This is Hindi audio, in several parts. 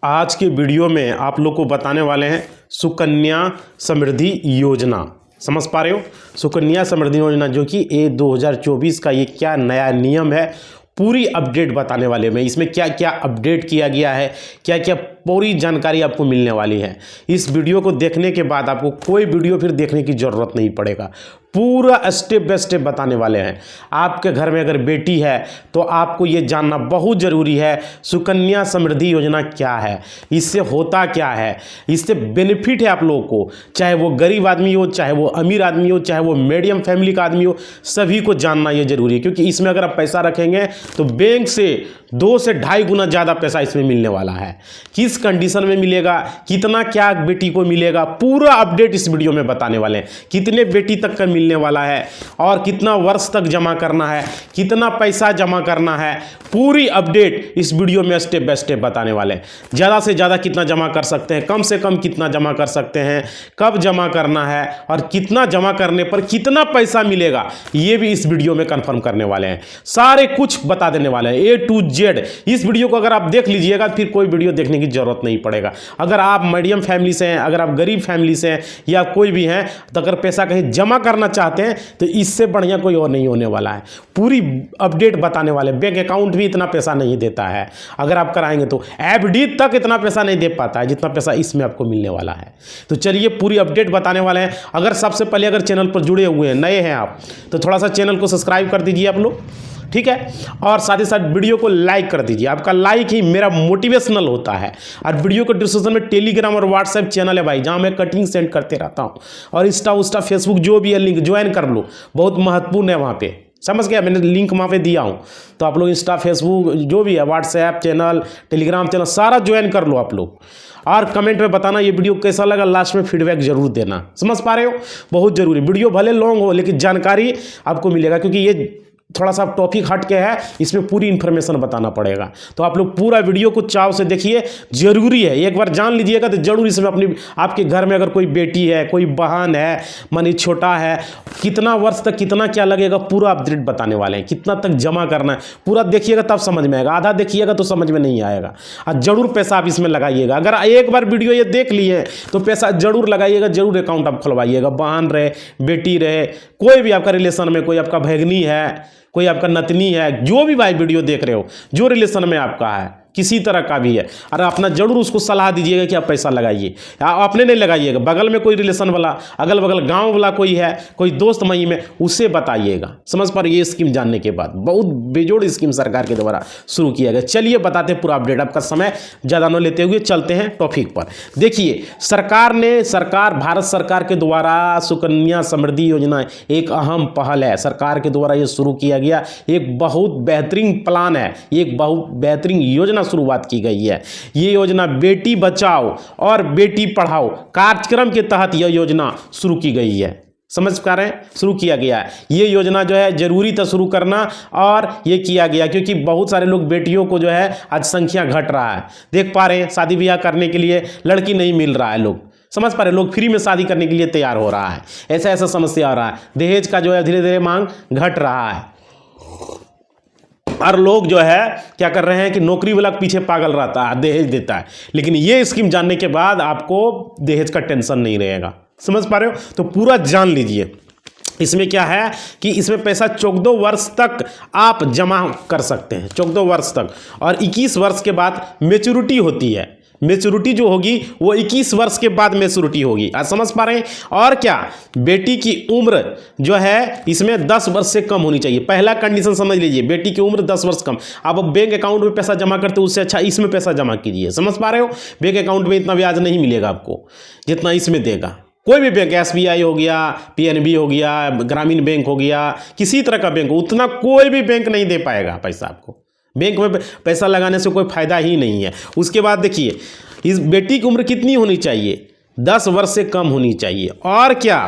आज के वीडियो में आप लोग को बताने वाले हैं सुकन्या समृद्धि योजना। समझ पा रहे हो? सुकन्या समृद्धि योजना जो कि 2024 का ये क्या नया नियम है, पूरी अपडेट बताने वाले में। इसमें क्या क्या अपडेट किया गया है, क्या क्या पूरी जानकारी आपको मिलने वाली है। इस वीडियो को देखने के बाद आपको कोई वीडियो फिर देखने की ज़रूरत नहीं पड़ेगा, पूरा स्टेप बाय स्टेप बताने वाले हैं। आपके घर में अगर बेटी है तो आपको ये जानना बहुत ज़रूरी है सुकन्या समृद्धि योजना क्या है, इससे होता क्या है, इससे बेनिफिट है आप लोगों को। चाहे वो गरीब आदमी हो, चाहे वो अमीर आदमी हो, चाहे वो मीडियम फैमिली का आदमी हो, सभी को जानना ये ज़रूरी है। क्योंकि इसमें अगर आप पैसा रखेंगे तो बैंक से 2 से 2.5 गुना ज़्यादा पैसा इसमें मिलने वाला है। किस कंडीशन में मिलेगा, कितना क्या बेटी को मिलेगा, पूरा अपडेट इस वीडियो में बताने वाले हैं। कितने बेटी तक का मिलने वाला है और कितना वर्ष तक जमा करना है, कितना पैसा जमा करना है, पूरी अपडेट इस वीडियो में स्टेप बाय स्टेप बताने वाले हैं। ज़्यादा से ज़्यादा कितना जमा कर सकते हैं, कम से कम कितना जमा कर सकते हैं, कब जमा करना है और कितना जमा करने पर कितना पैसा मिलेगा, ये भी इस वीडियो में कंफर्म करने वाले हैं। सारे कुछ बता देने वाले हैं A to Z। इस वीडियो को अगर आप देख लीजिएगा फिर कोई वीडियो देखने की जरूरत नहीं पड़ेगा। अगर आप मीडियम फैमिली से हैं, अगर आप गरीब फैमिली से हैं या कोई भी हैं, तो अगर पैसा कहीं जमा करना चाहते हैं तो इससे बढ़िया कोई और नहीं होने वाला है। पूरी अपडेट बताने वाले। बैंक अकाउंट भी इतना पैसा नहीं देता है, अगर आप कराएंगे तो FD तक इतना पैसा नहीं दे पाता है जितना पैसा इसमें आपको मिलने वाला है। तो चलिए पूरी अपडेट बताने वाले हैं। अगर सबसे पहले अगर चैनल पर जुड़े हुए हैं, नए हैं आप, तो थोड़ा सा चैनल को सब्सक्राइब कर दीजिए आप लोग, ठीक है। और साथ ही साथ वीडियो को लाइक कर दीजिए। आपका लाइक ही मेरा मोटिवेशनल होता है। और वीडियो को डिस्क्रिप्शन में टेलीग्राम और व्हाट्सएप चैनल है भाई, जहां मैं कटिंग सेंड करते रहता हूं। और इंस्टा फेसबुक जो भी है लिंक ज्वाइन कर लो, बहुत महत्वपूर्ण है वहां पे। समझ गया? मैंने लिंक वहाँ पे दिया हूँ, तो आप लोग इंस्टा फेसबुक जो भी है, व्हाट्सएप चैनल, टेलीग्राम चैनल, सारा ज्वाइन कर लो आप लोग। और कमेंट में बताना ये वीडियो कैसा लगा, लास्ट में फीडबैक जरूर देना। समझ पा रहे हो? बहुत जरूरी। वीडियो भले लॉन्ग हो लेकिन जानकारी आपको मिलेगा, क्योंकि ये थोड़ा सा टॉपिक हट के है, इसमें पूरी इन्फॉर्मेशन बताना पड़ेगा। तो आप लोग पूरा वीडियो को चाव से देखिए, जरूरी है। एक बार जान लीजिएगा तो जरूर इसमें अपनी आपके घर में अगर कोई बेटी है, कोई बहन है, मानी छोटा है, कितना वर्ष तक कितना क्या लगेगा, पूरा अपडेट बताने वाले हैं। कितना तक जमा करना है पूरा देखिएगा तब समझ में आएगा, आधा देखिएगा तो समझ में नहीं आएगा। और जरूर पैसा आप इसमें लगाइएगा। अगर एक बार वीडियो ये देख लिए तो पैसा जरूर लगाइएगा, जरूर अकाउंट आप खुलवाइएगा। बहन रहे, बेटी रहे, कोई भी आपका रिलेशन में, कोई आपका भगनी है, कोई आपका नतनी है, जो भी भाई वीडियो देख रहे हो, जो रिलेशन में आपका है, किसी तरह का भी है, और अपना जरूर उसको सलाह दीजिएगा कि आप पैसा लगाइए। अपने नहीं लगाइएगा, बगल में कोई रिलेशन वाला, अगल बगल गांव वाला कोई है, कोई दोस्त मई में, उसे बताइएगा। समझ पर ये स्कीम जानने के बाद बहुत बेजोड़ स्कीम सरकार के द्वारा शुरू किया गया। चलिए बताते हैं पूरा अपडेट। आपका समय ज़्यादा न लेते हुए चलते हैं टॉपिक पर। देखिए, भारत सरकार के द्वारा सुकन्या समृद्धि योजना एक अहम पहल है। सरकार के द्वारा ये शुरू किया गया एक बहुत बेहतरीन प्लान है, एक बहुत बेहतरीन योजना शुरुआत की गई है। ये योजना बेटी बचाओ और बेटी पढ़ाओ कार्यक्रम के तहत यह योजना शुरू की गई है। समझ पा रहे हैं? शुरू किया गया है। ये योजना जो है जरूरी था शुरू करना, और ये किया गया क्योंकि बहुत सारे लोग बेटियों को जो है आज संख्या घट रहा है। देख पा रहे हैं, शादी ब्याह करने के लिए लड़की नहीं मिल रहा है। लोग समझ पा रहे हैं, लोग फ्री में शादी करने के लिए तैयार हो रहा है। ऐसा समस्या आ रहा है। दहेज का जो है धीरे धीरे मांग घट रहा है, और लोग जो है क्या कर रहे हैं कि नौकरी वाला के पीछे पागल रहता है, दहेज देता है। लेकिन ये स्कीम जानने के बाद आपको दहेज का टेंशन नहीं रहेगा। समझ पा रहे हो? तो पूरा जान लीजिए। इसमें क्या है कि इसमें पैसा 14 वर्ष तक आप जमा कर सकते हैं, 14 वर्ष तक, और 21 वर्ष के बाद मैच्योरिटी होती है। मैच्योरिटी जो होगी वो 21 वर्ष के बाद मैच्योरिटी होगी। आज समझ पा रहे हैं? और क्या, बेटी की उम्र जो है इसमें 10 वर्ष से कम होनी चाहिए। पहला कंडीशन समझ लीजिए, बेटी की उम्र 10 वर्ष कम। आप बैंक अकाउंट में पैसा जमा करते उससे अच्छा इसमें पैसा जमा कीजिए। समझ पा रहे हो? बैंक अकाउंट में इतना ब्याज नहीं मिलेगा आपको जितना इसमें देगा कोई भी बैंक। SBI हो गया, PNB हो गया, ग्रामीण बैंक हो गया, किसी तरह का बैंक हो, उतना कोई भी बैंक नहीं दे पाएगा पैसा आपको। बैंक में पैसा लगाने से कोई फायदा ही नहीं है। उसके बाद देखिए, इस बेटी की उम्र कितनी होनी चाहिए? 10 वर्ष से कम होनी चाहिए। और क्या,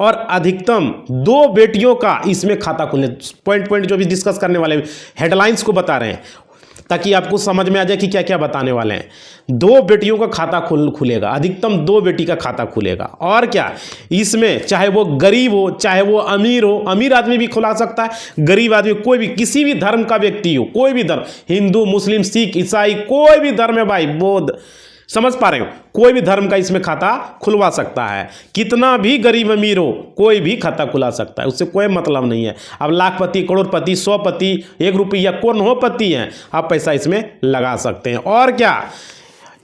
और अधिकतम 2 बेटियों का इसमें खाता खुलने। पॉइंट जो भी डिस्कस करने वाले हेडलाइंस को बता रहे हैं। ताकि आपको समझ में आ जाए कि क्या क्या बताने वाले हैं। 2 बेटियों का खाता खुलेगा, अधिकतम 2 बेटी का खाता खुलेगा। और क्या, इसमें चाहे वो गरीब हो चाहे वो अमीर हो, अमीर आदमी भी खुला सकता है, गरीब आदमी, कोई भी किसी भी धर्म का व्यक्ति हो, कोई भी धर्म, हिंदू मुस्लिम सिख ईसाई, कोई भी धर्म है भाई, बौद्ध, समझ पा रहे हो, कोई भी धर्म का इसमें खाता खुलवा सकता है। कितना भी गरीब अमीर हो कोई भी खाता खुला सकता है, उससे कोई मतलब नहीं है। अब लाखपति, करोड़पति, 100पति, 1 रुपया करोड़पति हैं, आप पैसा इसमें लगा सकते हैं। और क्या,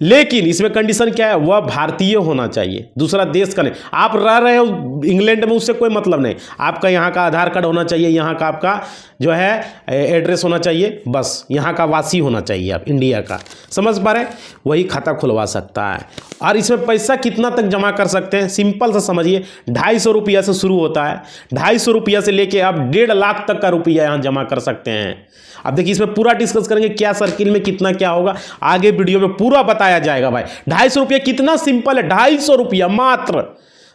लेकिन इसमें कंडीशन क्या है, वह भारतीय होना चाहिए, दूसरा देश का नहीं। आप रह रहे हो इंग्लैंड में, उससे कोई मतलब नहीं, आपका यहाँ का आधार कार्ड होना चाहिए, यहाँ का आपका जो है एड्रेस होना चाहिए, बस यहाँ का वासी होना चाहिए आप, इंडिया का, समझ पा रहे हैं, वही खाता खुलवा सकता है। और इसमें पैसा कितना तक जमा कर सकते हैं, सिंपल सा समझिए, 250 रुपया से शुरू होता है, 250 रुपया से लेके आप 1.5 लाख तक का रुपया यहाँ जमा कर सकते हैं। अब देखिए इसमें पूरा डिस्कस करेंगे, क्या सर्किल में कितना क्या होगा, आगे वीडियो में पूरा बताया जाएगा भाई। 250 रुपया कितना सिंपल है, 250 रुपया मात्र,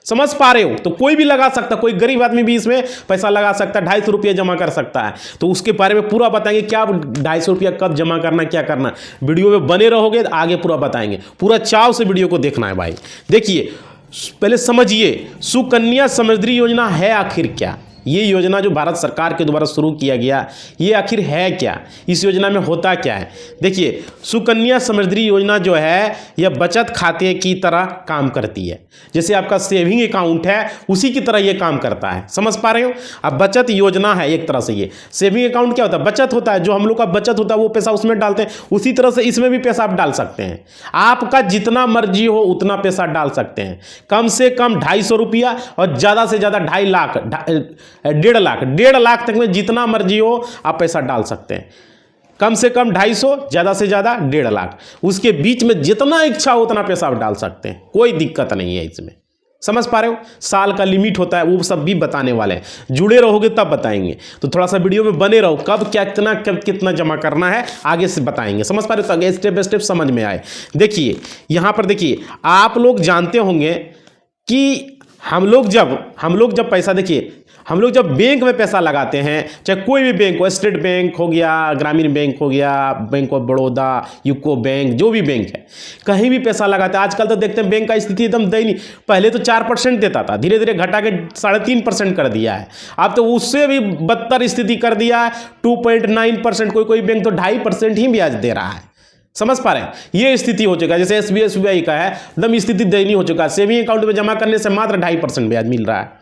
समझ पा रहे हो, तो कोई भी लगा सकता, कोई गरीब आदमी भी इसमें पैसा लगा सकता है, 250 रुपया जमा कर सकता है। तो उसके बारे में पूरा बताएंगे, क्या 250 रुपया कब जमा करना, क्या करना, वीडियो में बने रहोगे आगे पूरा बताएंगे, पूरा चाव से वीडियो को देखना है भाई। देखिए पहले समझिए सुकन्या समृद्धि योजना है आखिर क्या, ये योजना जो भारत सरकार के द्वारा शुरू किया गया, ये आखिर है क्या, इस योजना में होता क्या है। देखिए सुकन्या समृद्धि योजना जो है यह बचत खाते की तरह काम करती है, जैसे आपका सेविंग अकाउंट है उसी की तरह ये काम करता है, समझ पा रहे हो। अब बचत योजना है एक तरह से, ये सेविंग अकाउंट क्या होता है, बचत होता है, जो हम लोग का बचत होता है वो पैसा उसमें डालते हैं, उसी तरह से इसमें भी पैसा आप डाल सकते हैं, आपका जितना मर्जी हो उतना पैसा डाल सकते हैं, कम से कम 250 रुपया और ज़्यादा से ज़्यादा 2.5 लाख, 1.5 लाख तक में जितना मर्जी हो आप पैसा डाल सकते हैं, कम से कम 250, ज़्यादा से ज़्यादा 1.5 लाख, उसके बीच में जितना इच्छा हो उतना पैसा आप डाल सकते हैं, कोई दिक्कत नहीं है इसमें, समझ पा रहे हो। साल का लिमिट होता है, वो सब भी बताने वाले हैं, जुड़े रहोगे तब बताएंगे, तो थोड़ा सा वीडियो में बने रहो, कब क्या कितना जमा करना है आगे से बताएंगे, समझ पा रहे हो, तो आगे स्टेप बाय स्टेप समझ में आए। देखिए यहाँ पर देखिए, आप लोग जानते होंगे कि हम लोग जब पैसा, देखिए हम लोग जब बैंक में पैसा लगाते हैं, चाहे कोई भी बैंक हो, स्टेट बैंक हो गया, ग्रामीण बैंक हो गया, bank of Baroda, UCO bank, जो भी बैंक है, कहीं भी पैसा लगाते हैं, आजकल तो देखते हैं बैंक का स्थिति एकदम दयनीय, पहले तो 4% देता था, धीरे धीरे घटा के 3.5% कर दिया है, अब तो उससे भी बदतर स्थिति कर दिया है, 2.9%, कोई बैंक तो 2.5% ही ब्याज दे रहा है, समझ पा रहे हैं, ये स्थिति हो चुका है। जैसे SBI का है, एकदम स्थिति दयनीय हो चुका है, सेविंग अकाउंट में जमा करने से मात्र 2.5% ब्याज मिल रहा है,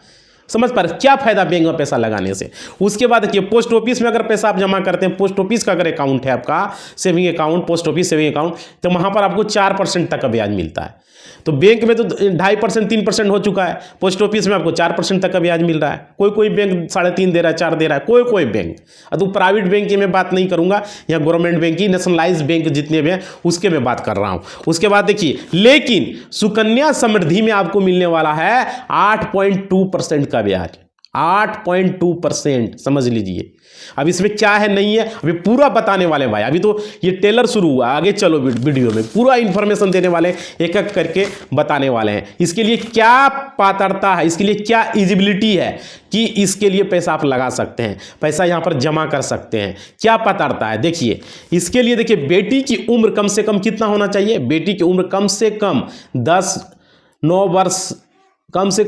समझ पा रहे, क्या फायदा बैंक में पैसा लगाने से। उसके बाद देखिए पोस्ट ऑफिस में अगर पैसा आप जमा करते हैं, पोस्ट ऑफिस का अगर अकाउंट है आपका, saving account, post office saving account, तो वहां पर आपको 4% तक का ब्याज मिलता है। तो बैंक में तो 2.5%, 3% हो चुका है, पोस्ट ऑफिस में आपको 4% तक का ब्याज मिल रहा है, कोई बैंक 3.5 दे रहा है, 4 दे रहा है, कोई बैंक। अब तो प्राइवेट बैंक की मैं बात नहीं करूंगा, या गवर्नमेंट बैंक की, नेशनलाइज्ड बैंक जितने भी हैं उसके मैं बात कर रहा हूं। उसके बाद देखिए, लेकिन सुकन्या समृद्धि में आपको मिलने वाला है 8.2% का ब्याज, 8.2%, समझ लीजिए। अब इसमें क्या है नहीं है अभी पूरा बताने वाले भाई, अभी तो ये टेलर शुरू हुआ, आगे चलो वीडियो में पूरा इंफॉर्मेशन देने वाले, एक एक करके बताने वाले हैं। इसके लिए क्या पात्रता है, इसके लिए क्या एलिजिबिलिटी है कि इसके लिए पैसा आप लगा सकते हैं, पैसा यहाँ पर जमा कर सकते हैं, क्या पात्रता है। देखिए इसके लिए, देखिए बेटी की उम्र कम से कम कितना होना चाहिए, बेटी की उम्र कम से कम 9 वर्ष, कम से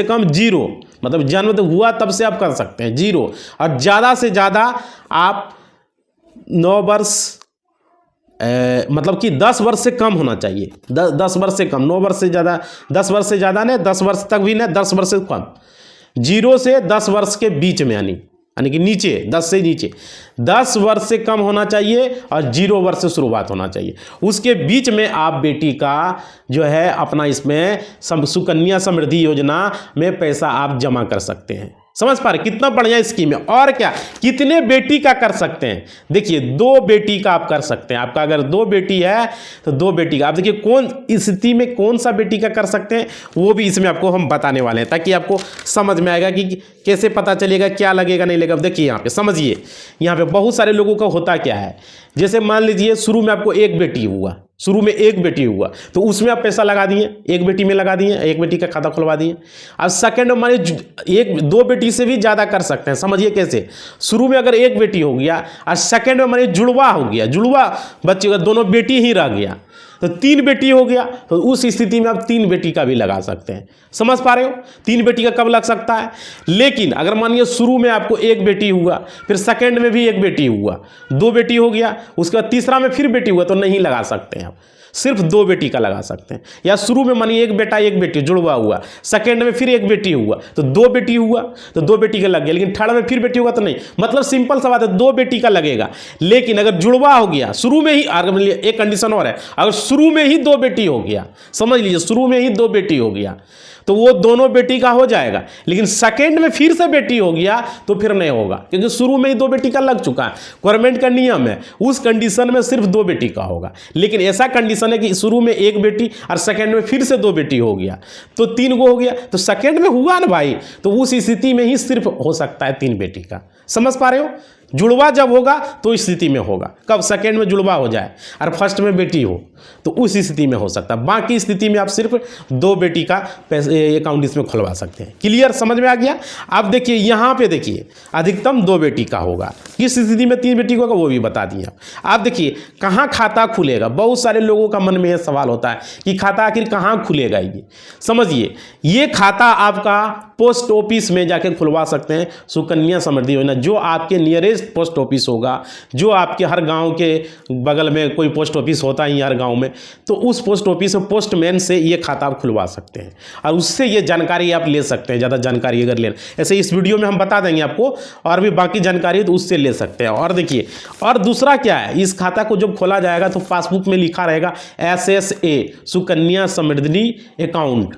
कम जीरो, मतलब जन्म तो हुआ तब से आप कर सकते हैं 0, और ज़्यादा से ज़्यादा आप 9 वर्ष, मतलब कि 10 वर्ष से कम होना चाहिए, 10 वर्ष से कम, 9 वर्ष से ज़्यादा, 10 वर्ष से ज़्यादा नहीं, 10 वर्ष तक भी नहीं, 10 वर्ष से कम, 0 से 10 वर्ष के बीच में, यानी कि नीचे, 10 से नीचे, 10 वर्ष से कम होना चाहिए और 0 वर्ष से शुरुआत होना चाहिए, उसके बीच में आप बेटी का जो है अपना इसमें सुकन्या समृद्धि योजना में पैसा आप जमा कर सकते हैं। समझ पा रहे कितना बढ़िया स्कीम है। और क्या, कितने बेटी का कर सकते हैं, देखिए 2 बेटी का आप कर सकते हैं। आपका अगर 2 बेटी है तो 2 बेटी का, आप देखिए कौन स्थिति में कौन सा बेटी का कर सकते हैं वो भी इसमें आपको हम बताने वाले हैं, ताकि आपको समझ में आएगा कि कैसे पता चलेगा, क्या लगेगा नहीं लगेगा। देखिए यहाँ पे समझिए, यहाँ पे बहुत सारे लोगों का होता क्या है, जैसे मान लीजिए शुरू में आपको 1 बेटी हुआ, शुरू में एक बेटी हुआ तो उसमें आप पैसा लगा दिए, एक बेटी में लगा दिए, एक बेटी का खाता खुलवा दिए। अब सेकंड में मानिए एक दो बेटी से भी ज़्यादा कर सकते हैं। समझिए कैसे, शुरू में अगर एक बेटी हो गया और सेकंड में मानिए जुड़वा हो गया, जुड़वा बच्चे का दोनों बेटी ही रह गया तो तीन बेटी हो गया, तो उस स्थिति में आप तीन बेटी का भी लगा सकते हैं। समझ पा रहे हो, तीन बेटी का कब लग सकता है। लेकिन अगर मानिए शुरू में आपको एक बेटी हुआ, फिर सेकंड में भी एक बेटी हुआ, दो बेटी हो गया, उसके बाद तीसरा में फिर बेटी हुआ तो नहीं लगा सकते हैं आप, सिर्फ दो बेटी का लगा सकते हैं। या शुरू में मानिए एक बेटा एक बेटी जुड़वा हुआ, सेकंड में फिर एक बेटी हुआ तो दो बेटी हुआ तो दो बेटी का लग गया, लेकिन थर्ड में फिर बेटी होगा तो नहीं। मतलब सिंपल सा बात है, दो बेटी का लगेगा। लेकिन अगर जुड़वा हो गया शुरू में ही, एक कंडीशन और है, अगर शुरू में ही दो बेटी हो गया, समझ लीजिए शुरू में ही दो बेटी हो गया तो वो दोनों बेटी का हो जाएगा। लेकिन सेकंड में फिर से बेटी हो गया तो फिर नहीं होगा, क्योंकि शुरू में ही दो बेटी का लग चुका है। गवर्नमेंट का नियम है, उस कंडीशन में सिर्फ दो बेटी का होगा। लेकिन ऐसा कंडीशन है कि शुरू में एक बेटी और सेकंड में फिर से दो बेटी हो गया तो तीन को हो गया, तो सेकंड में हुआ ना भाई, तो उस स्थिति में ही सिर्फ हो सकता है तीन बेटी का। समझ पा रहे हो, जुड़वा जब होगा तो इस स्थिति में होगा, कब, सेकंड में जुड़वा हो जाए और फर्स्ट में बेटी हो तो उस स्थिति में हो सकता है। बाकी स्थिति में आप सिर्फ दो बेटी का अकाउंट इसमें खुलवा सकते हैं। क्लियर, समझ में आ गया। अब देखिए यहाँ पे देखिए अधिकतम दो बेटी का होगा, किस स्थिति में तीन बेटी का होगा वो भी बता दिए। आप देखिए कहाँ खाता खुलेगा, बहुत सारे लोगों का मन में यह सवाल होता है कि खाता आखिर कहाँ खुलेगा। ये समझिए, ये खाता आपका पोस्ट ऑफिस में जाकर खुलवा सकते हैं, सुकन्या समृद्धि योजना, जो आपके नियरेस्ट पोस्ट ऑफिस होगा, जो आपके हर गांव के बगल में कोई पोस्ट ऑफिस होता है हर गांव में, तो उस पोस्ट ऑफिस में पोस्टमैन से ये खाता आप खुलवा सकते हैं और उससे ये जानकारी आप ले सकते हैं। ज़्यादा जानकारी अगर लेना, ऐसे इस वीडियो में हम बता देंगे आपको, और भी बाकी जानकारी तो उससे ले सकते हैं। और देखिए, और दूसरा क्या है, इस खाता को जब खोला जाएगा तो पासबुक में लिखा रहेगा SSA सुकन्या समृद्धि अकाउंट।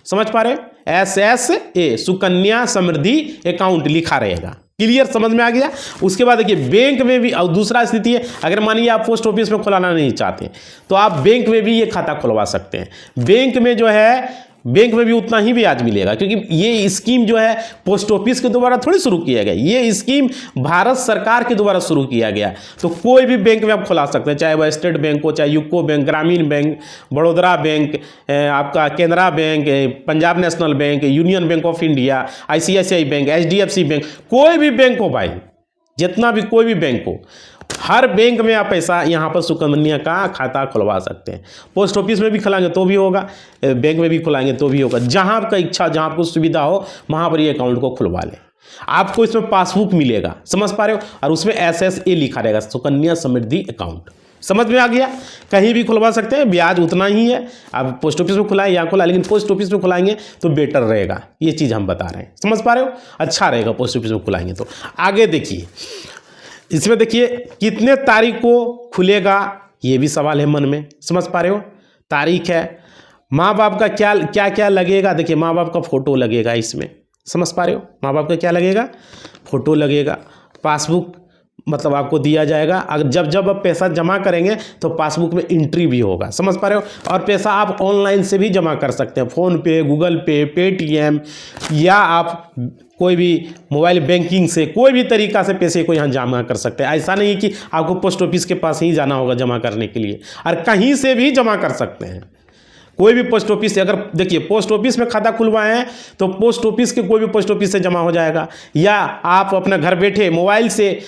समझ पा रहे, SSA सुकन्या समृद्धि अकाउंट लिखा रहेगा। क्लियर, समझ में आ गया। उसके बाद देखिए बैंक में भी, और दूसरा स्थिति है, अगर मानिए आप पोस्ट ऑफिस में खुलाना नहीं चाहते तो आप बैंक में भी ये खाता खुलवा सकते हैं। बैंक में जो है, बैंक में भी उतना ही ब्याज मिलेगा, क्योंकि ये स्कीम जो है पोस्ट ऑफिस के द्वारा थोड़ी शुरू किया गया, ये स्कीम भारत सरकार के द्वारा शुरू किया गया। तो कोई भी बैंक में आप खुला सकते हैं, चाहे वह स्टेट बैंक हो, चाहे यूको बैंक, ग्रामीण बैंक, बड़ौदा बैंक, आपका Canara bank, Punjab national bank, union bank of India, ICICI bank, HDFC bank, कोई भी बैंक हो भाई, जितना भी कोई भी बैंक हो, हर बैंक में आप पैसा यहाँ पर सुकन्या का खाता खुलवा सकते हैं। पोस्ट ऑफिस में भी खुलाएंगे तो भी होगा, बैंक में भी खुलाएंगे तो भी होगा, जहाँ आपका इच्छा, जहाँ आपको सुविधा हो वहाँ पर ये अकाउंट को खुलवा लें। आपको इसमें पासबुक मिलेगा, समझ पा रहे हो, और उसमें SSA लिखा रहेगा, सुकन्या समृद्धि अकाउंट। समझ में आ गया। कहीं भी खुलवा सकते हैं, ब्याज उतना ही है। आप पोस्ट ऑफिस में खुलाएं या खुला, लेकिन पोस्ट ऑफिस में खुलाएंगे तो बेटर रहेगा, ये चीज़ हम बता रहे हैं। समझ पा रहे हो, अच्छा रहेगा पोस्ट ऑफिस में खुलाएंगे तो। आगे देखिए, इसमें देखिए कितने तारीख को खुलेगा, ये भी सवाल है मन में। समझ पा रहे हो, तारीख है, माँ बाप का क्या क्या लगेगा। देखिए माँ बाप का फ़ोटो लगेगा इसमें, समझ पा रहे हो, माँ बाप का क्या लगेगा, फ़ोटो लगेगा। पासबुक मतलब आपको दिया जाएगा, अगर जब आप पैसा जमा करेंगे तो पासबुक में एंट्री भी होगा। समझ पा रहे हो, और पैसा आप ऑनलाइन से भी जमा कर सकते हैं, फ़ोन पे, गूगल पे, पेटीएम, या आप कोई भी मोबाइल बैंकिंग से, कोई भी तरीका से पैसे को यहाँ जमा कर सकते हैं। ऐसा नहीं कि आपको पोस्ट ऑफिस के पास ही जाना होगा जमा करने के लिए, और कहीं से भी जमा कर सकते हैं। कोई भी पोस्ट ऑफिस से, अगर देखिए पोस्ट ऑफिस में खाता खुलवाए हैं तो पोस्ट ऑफिस के कोई भी पोस्ट ऑफिस से जमा हो जाएगा, या आप अपना घर बैठे मोबाइल से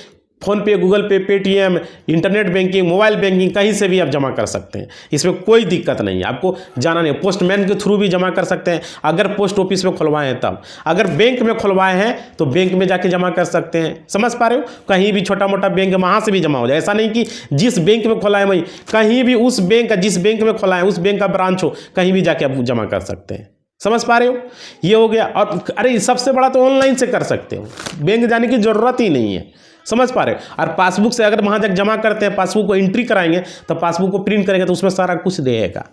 फ़ोन पे, गूगल पे, Paytm, internet banking, mobile banking, कहीं से भी आप जमा कर सकते हैं। इसमें कोई दिक्कत नहीं है, आपको जाना नहीं। पोस्टमैन के थ्रू भी जमा कर सकते हैं अगर पोस्ट ऑफिस में खुलवाए हैं तब। अगर बैंक में खुलवाए हैं तो बैंक में जाके जमा कर सकते हैं। समझ पा रहे हो, कहीं भी छोटा मोटा बैंक है वहाँ से भी जमा हो जाए। ऐसा नहीं कि जिस बैंक में खुलाए वहीं, कहीं भी उस बैंक का, जिस बैंक में खुलाए उस बैंक का ब्रांच हो, कहीं भी जाके आप जमा कर सकते हैं। समझ पा रहे हो, ये हो गया। और अरे सबसे बड़ा तो ऑनलाइन से कर सकते हो, बैंक जाने की ज़रूरत ही नहीं है। समझ पा रहे हो, और पासबुक से अगर वहाँ तक जमा करते हैं, पासबुक को एंट्री कराएंगे तो पासबुक को प्रिंट करेंगे तो उसमें सारा कुछ रहेगा।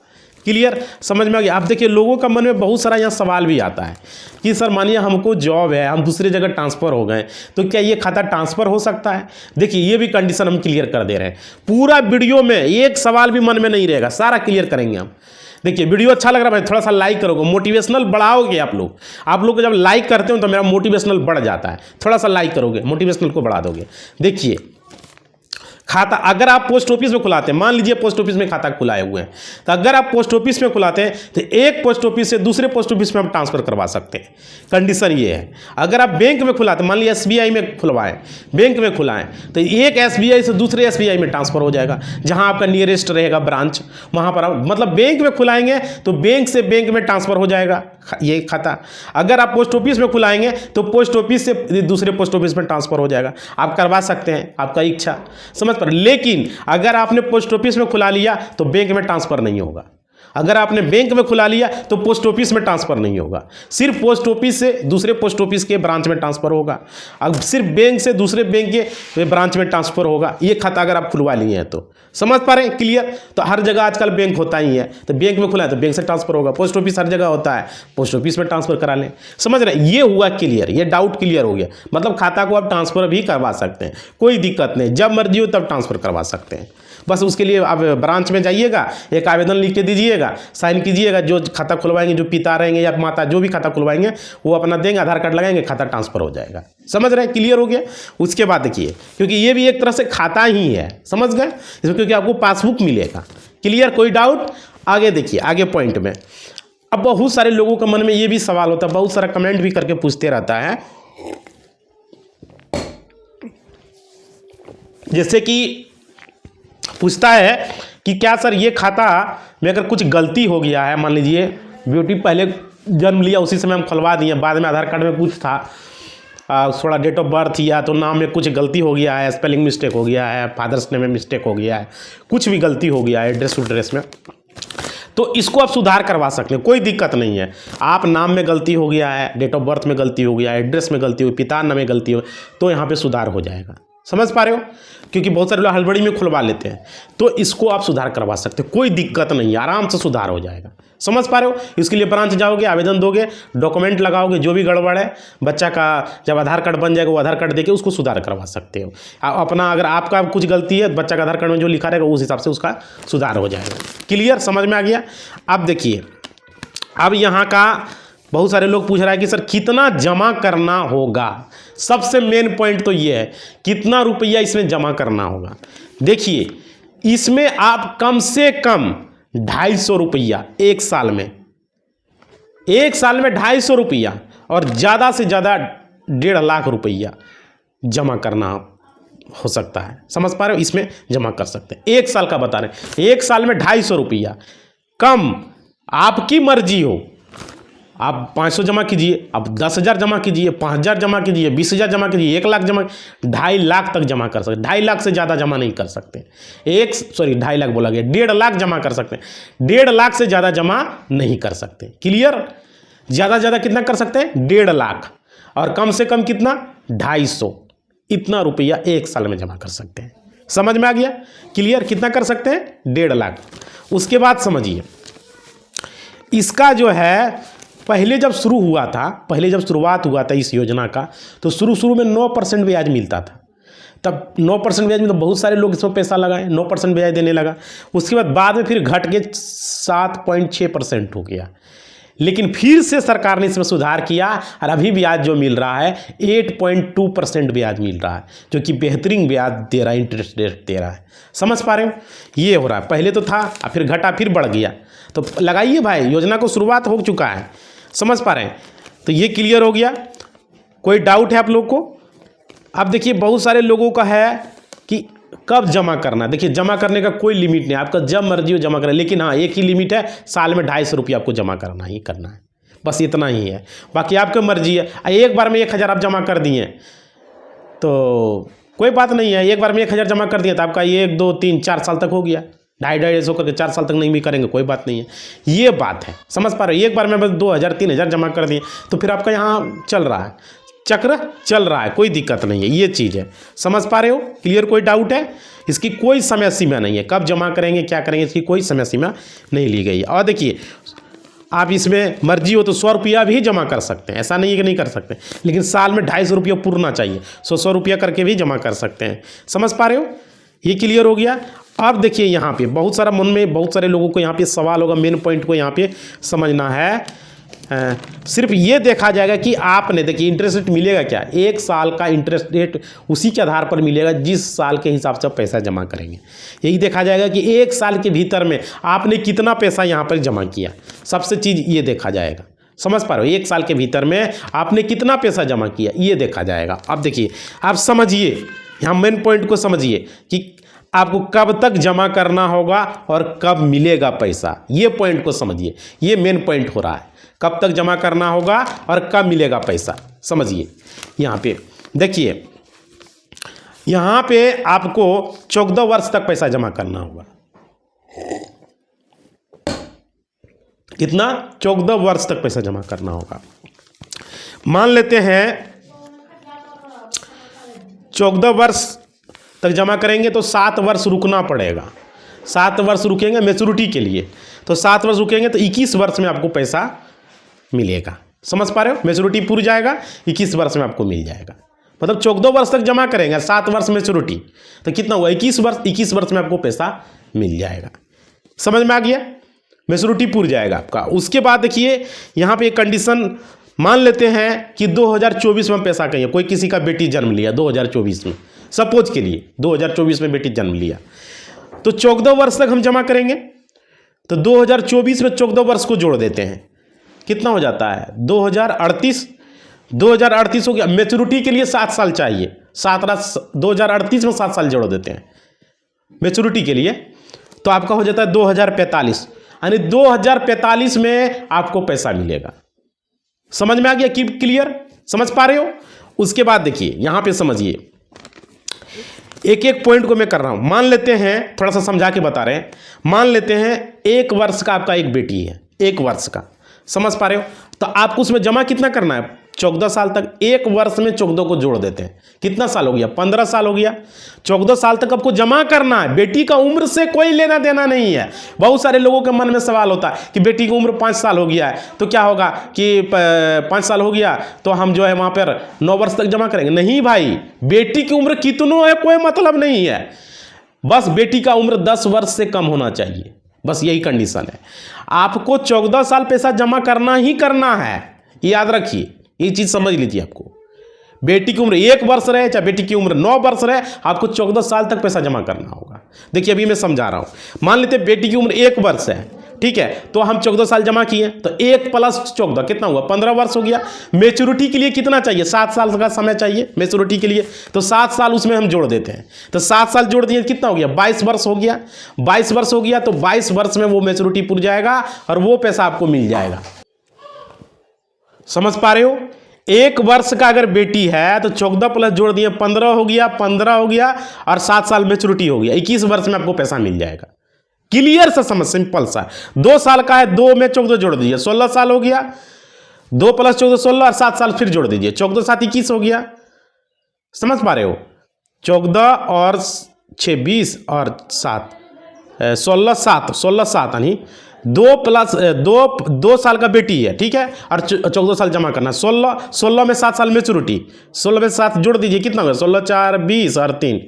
क्लियर, समझ में आ गया। आप देखिए लोगों का मन में बहुत सारा यहाँ सवाल भी आता है कि सर मानिए हमको जॉब है, हम दूसरे जगह ट्रांसफ़र हो गए तो क्या ये खाता ट्रांसफ़र हो सकता है। देखिए ये भी कंडीशन हम क्लियर कर दे रहे हैं। पूरा वीडियो में एक सवाल भी मन में नहीं रहेगा, सारा क्लियर करेंगे हम। देखिए वीडियो अच्छा लग रहा है भाई, थोड़ा सा लाइक करोगे, मोटिवेशनल बढ़ाओगे आप लोग जब लाइक करते हो तो मेरा मोटिवेशनल बढ़ जाता है। थोड़ा सा लाइक करोगे, मोटिवेशनल को बढ़ा दोगे। देखिए खाता अगर आप पोस्ट ऑफिस में खुलाते हैं, मान लीजिए पोस्ट ऑफिस में खाता खुलाए हुए हैं, तो अगर आप पोस्ट ऑफिस में खुलाते हैं तो एक पोस्ट ऑफिस से दूसरे पोस्ट ऑफिस में आप ट्रांसफर करवा सकते हैं। कंडीशन ये है। अगर आप बैंक में खुलाते, मान लीजिए एसबीआई में खुलवाएं, बैंक में खुलाएं, तो एक एसबीआई से दूसरे एसबीआई में ट्रांसफर हो जाएगा, जहां आपका नियरेस्ट रहेगा ब्रांच, वहां पर आप मतलब बैंक में खुलाएंगे तो बैंक से बैंक में ट्रांसफर हो जाएगा ये खाता। अगर आप पोस्ट ऑफिस में खुलाएंगे तो पोस्ट ऑफिस से दूसरे पोस्ट ऑफिस में ट्रांसफर हो जाएगा। आप करवा सकते हैं, आपका इच्छा, समझ पर। लेकिन अगर आपने पोस्ट ऑफिस में खुला लिया तो बैंक में ट्रांसफर नहीं होगा। अगर आपने बैंक में खुला लिया तो पोस्ट ऑफिस में ट्रांसफर नहीं होगा, सिर्फ पोस्ट ऑफिस से दूसरे पोस्ट ऑफिस के ब्रांच में ट्रांसफर होगा। अब सिर्फ बैंक से दूसरे बैंक के ब्रांच में ट्रांसफर होगा ये खाता अगर आप खुलवा लिए हैं तो। समझ पा रहे हैं? क्लियर? तो हर जगह आजकल बैंक होता ही है, तो बैंक में खुला है तो बैंक से ट्रांसफर होगा। पोस्ट ऑफिस हर जगह होता है, पोस्ट ऑफिस में ट्रांसफर करा लें। समझ रहे हैं? ये हुआ क्लियर, ये डाउट क्लियर हो गया। मतलब खाता को आप ट्रांसफर भी करवा सकते हैं, कोई दिक्कत नहीं, जब मर्जी हो तब ट्रांसफर करवा सकते हैं। बस उसके लिए आप ब्रांच में जाइएगा, एक आवेदन लिख के दीजिएगा, साइन कीजिएगा। जो खाता खुलवाएंगे, जो पिता रहेंगे या माता जो भी खाता खुलवाएंगे वो अपना देंगे, आधार कार्ड लगाएंगे, खाता ट्रांसफर हो जाएगा। समझ रहे हैं? क्लियर हो गया? उसके बाद देखिए, क्योंकि ये भी एक तरह से खाता ही है, समझ गए? इसमें क्योंकि आपको पासबुक मिलेगा। क्लियर? कोई डाउट? आगे देखिए, आगे पॉइंट में अब बहुत सारे लोगों के मन में ये भी सवाल होता है, बहुत सारा कमेंट भी करके पूछते रहता है, जैसे कि पूछता है कि क्या सर ये खाता में अगर कुछ गलती हो गया है, मान लीजिए बेटी पहले जन्म लिया उसी समय हम खुलवा दिए, बाद में आधार कार्ड में कुछ था, थोड़ा डेट ऑफ बर्थ या तो नाम में कुछ गलती हो गया है, स्पेलिंग मिस्टेक हो गया है, फादर्स नेम में मिस्टेक हो गया है, कुछ भी गलती हो गया है एड्रेस उड्रेस में, तो इसको आप सुधार करवा सकते हैं, कोई दिक्कत नहीं है। आप नाम में गलती हो गया है, डेट ऑफ बर्थ में गलती हो गया है, एड्रेस में गलती हो, पिता नाम में गलती हो, तो यहाँ पे सुधार हो जाएगा। समझ पा रहे हो? क्योंकि बहुत सारे लोग हड़बड़ी में खुलवा लेते हैं, तो इसको आप सुधार करवा सकते हो, कोई दिक्कत नहीं है, आराम से सुधार हो जाएगा। समझ पा रहे हो? इसके लिए ब्रांच जाओगे, आवेदन दोगे, डॉक्यूमेंट लगाओगे, जो भी गड़बड़ है बच्चा का, जब आधार कार्ड बन जाएगा वो आधार कार्ड देके उसको सुधार करवा सकते हो। अपना अगर आपका कुछ गलती है, बच्चा का आधार कार्ड में जो लिखा रहेगा उस हिसाब से उसका सुधार हो जाएगा। क्लियर? समझ में आ गया? अब देखिए, अब यहाँ का बहुत सारे लोग पूछ रहा है कि सर कितना जमा करना होगा। सबसे मेन पॉइंट तो ये है, कितना रुपया इसमें जमा करना होगा। देखिए, इसमें आप कम से कम 250 रुपया एक साल में, 250 रुपया, और ज़्यादा से ज़्यादा 1.5 लाख रुपया जमा करना हो सकता है। समझ पा रहे हो? इसमें जमा कर सकते हैं, एक साल का बता रहे हैं, एक साल में 250 रुपया। कम आपकी मर्जी हो, आप 500 जमा कीजिए, आप 10,000 जमा कीजिए, 5,000 जमा कीजिए, 20,000 जमा कीजिए, 1 लाख जमा, 2.5 लाख तक जमा कर सकते। 2.5 लाख से ज़्यादा जमा नहीं कर सकते। 2.5 लाख बोला गया, 1.5 लाख जमा कर सकते हैं, 1.5 लाख से ज़्यादा जमा नहीं कर सकते। क्लियर? ज़्यादा से ज़्यादा कितना कर सकते हैं? 1.5 लाख, और कम से कम कितना? 250, इतना रुपया एक साल में जमा कर सकते हैं। समझ में आ गया? क्लियर? कितना कर सकते हैं? 1.5 लाख। उसके बाद समझिए, इसका जो है पहले जब शुरू हुआ था, पहले जब शुरुआत हुआ था इस योजना का, तो शुरू में 9% ब्याज मिलता था। तब 9% ब्याज में तो बहुत सारे लोग इसमें पैसा लगाए, 9% ब्याज देने लगा। उसके बाद में फिर घट के 7.6% हो गया। लेकिन फिर से सरकार ने इसमें सुधार किया, और अभी ब्याज जो मिल रहा है 8.2% ब्याज मिल रहा है, जो कि बेहतरीन ब्याज दे रहा है, इंटरेस्ट रेट दे रहा है। समझ पा रहे हो? ये हो रहा है, पहले तो था, फिर घटा, फिर बढ़ गया। तो लगाइए भाई, योजना को शुरुआत हो चुका है। समझ पा रहे हैं? तो ये क्लियर हो गया। कोई डाउट है आप लोग को? अब देखिए, बहुत सारे लोगों का है कि कब जमा करना। देखिए, जमा करने का कोई लिमिट नहीं, आपका जब मर्जी हो जमा करें, लेकिन हाँ, एक ही लिमिट है, साल में 250 रुपया आपको जमा करना ही करना है, बस इतना ही है। बाकी आपकी मर्जी है। एक बार में 1,000 आप जमा कर दिए तो कोई बात नहीं है, एक बार में 1,000 जमा कर दिया तो आपका 1, 2, 3, 4 साल तक हो गया। 250 करके 4 साल तक नहीं भी करेंगे कोई बात नहीं है, ये बात है। समझ पा रहे हो? एक बार में बस 2,000, 3,000 जमा कर दिए तो फिर आपका यहाँ चल रहा है, चक्र चल रहा है, कोई दिक्कत नहीं है, ये चीज़ है। समझ पा रहे हो? क्लियर? कोई डाउट है? इसकी कोई समय सीमा नहीं है, कब जमा करेंगे क्या करेंगे इसकी कोई समय सीमा नहीं ली गई है। और देखिए, आप इसमें मर्जी हो तो 100 रुपया भी जमा कर सकते हैं, ऐसा नहीं है कि नहीं कर सकते, लेकिन साल में 250 रुपया पूरना चाहिए, 100 रुपया करके भी जमा कर सकते हैं। समझ पा रहे हो? ये क्लियर हो गया। अब देखिए, यहाँ पे बहुत सारा मन में बहुत सारे लोगों को यहाँ पे सवाल होगा, मेन पॉइंट को यहाँ पे समझना है। सिर्फ ये देखा जाएगा कि आपने, देखिए इंटरेस्ट रेट मिलेगा क्या, 1 साल का इंटरेस्ट रेट उसी के आधार पर मिलेगा जिस साल के हिसाब से आप पैसा जमा करेंगे। यही देखा जाएगा कि 1 साल के भीतर में आपने कितना पैसा यहाँ पर जमा किया, सबसे चीज़ ये देखा जाएगा। समझ पा रहे हो, 1 साल के भीतर में आपने कितना पैसा जमा किया ये देखा जाएगा। अब देखिए, आप समझिए, यहाँ मेन पॉइंट को समझिए कि आपको कब तक जमा करना होगा और कब मिलेगा पैसा, ये पॉइंट को समझिए। ये मेन पॉइंट हो रहा है, कब तक जमा करना होगा और कब मिलेगा पैसा, समझिए। यहाँ पे देखिए, यहाँ पे आपको 14 वर्ष तक पैसा जमा करना होगा। कितना? 14 वर्ष तक पैसा जमा करना होगा। मान लेते हैं 14 वर्ष तक जमा करेंगे तो 7 वर्ष रुकना पड़ेगा। 7 वर्ष रुकेंगे मैच्योरिटी के लिए, तो 7 वर्ष रुकेंगे तो 21 वर्ष में आपको पैसा मिलेगा। समझ पा रहे हो, मैच्योरिटी पूरी जाएगा, 21 वर्ष में आपको मिल जाएगा। मतलब 14 वर्ष तक जमा करेंगे, 7 वर्ष मैच्योरिटी, तो कितना हुआ? 21 वर्ष। 21 वर्ष में आपको पैसा मिल जाएगा। समझ में आ गया? मैच्योरिटी पूरी जाएगा आपका। उसके बाद देखिए, यहाँ पे एक कंडीशन मान लेते हैं कि 2024 में पैसा कहिए, कोई किसी का बेटी जन्म लिया 2024 में, सपोज के लिए 2024 में बेटी जन्म लिया, तो 14 वर्ष तक हम जमा करेंगे। तो 2024 में 14 वर्ष को जोड़ देते हैं, कितना हो जाता है? 2038। 2038 हो गया। मैच्योरिटी के लिए 7 साल चाहिए, 2038 में 7 साल जोड़ देते हैं मैच्योरिटी के लिए, तो आपका हो जाता है 2045। यानी 2045 में आपको पैसा मिलेगा। समझ में आ गया? Keep clear? समझ पा रहे हो? उसके बाद देखिए, यहां पे समझिए, एक एक पॉइंट को मैं कर रहा हूं। मान लेते हैं, थोड़ा सा समझा के बता रहे हैं, मान लेते हैं 1 वर्ष का आपका एक बेटी है, 1 वर्ष का। समझ पा रहे हो? तो आपको उसमें जमा कितना करना है? 14 साल तक। 1 वर्ष में 14 को जोड़ देते हैं, कितना साल हो गया? 15 साल हो गया। 14 साल तक आपको जमा करना है। बेटी का उम्र से कोई लेना देना नहीं है। बहुत सारे लोगों के मन में सवाल होता है कि बेटी की उम्र 5 साल हो गया है, तो क्या होगा कि 5 साल हो गया तो हम जो है वहाँ पर 9 वर्ष तक जमा करेंगे। नहीं भाई, बेटी की उम्र कितनों है कोई मतलब नहीं है, बस बेटी का उम्र 10 वर्ष से कम होना चाहिए, बस यही कंडीशन है। आपको 14 साल पैसा जमा करना ही करना है, याद रखिए, ये चीज समझ लीजिए। आपको बेटी की उम्र 1 वर्ष रहे चाहे बेटी की उम्र 9 वर्ष रहे, आपको 14 साल तक पैसा जमा करना होगा। देखिए अभी मैं समझा रहा हूं। मान लेते बेटी की उम्र 1 वर्ष है, ठीक है, तो हम 14 साल जमा किए, तो 1 + 14 कितना हुआ? 15 वर्ष हो गया। मैच्योरिटी के लिए कितना चाहिए? 7 साल का समय चाहिए मैच्योरिटी के लिए, तो 7 साल उसमें हम जोड़ देते हैं। तो 7 साल जोड़ दिए, कितना हो गया? 22 वर्ष हो गया। 22 वर्ष हो गया तो 22 वर्ष में वो मैच्योरिटी पूरी जाएगा और वो पैसा आपको मिल जाएगा। समझ पा रहे हो? 1 वर्ष का अगर बेटी है तो 14 प्लस जोड़ दिए 15 हो गया, 15 हो गया और 7 साल मैच्योरिटी हो गया, 21 वर्ष में आपको पैसा मिल जाएगा। क्लियर सा समझ, सिंपल सा। 2 साल का है, 2 में 14 जोड़ दीजिए, 16 साल हो गया। 2 + 14 16 और 7 साल फिर जोड़ दीजिए, 14 7 21 हो गया। समझ पा रहे हो? 14 और 6 20 और 7 16 7 यानी 2 साल का बेटी है, ठीक है, और 14 साल जमा करना। 16 में 7 साल मैच्योरिटी, 16 में 7 जोड़ दीजिए, कितना होगा? 16 4 20 और 3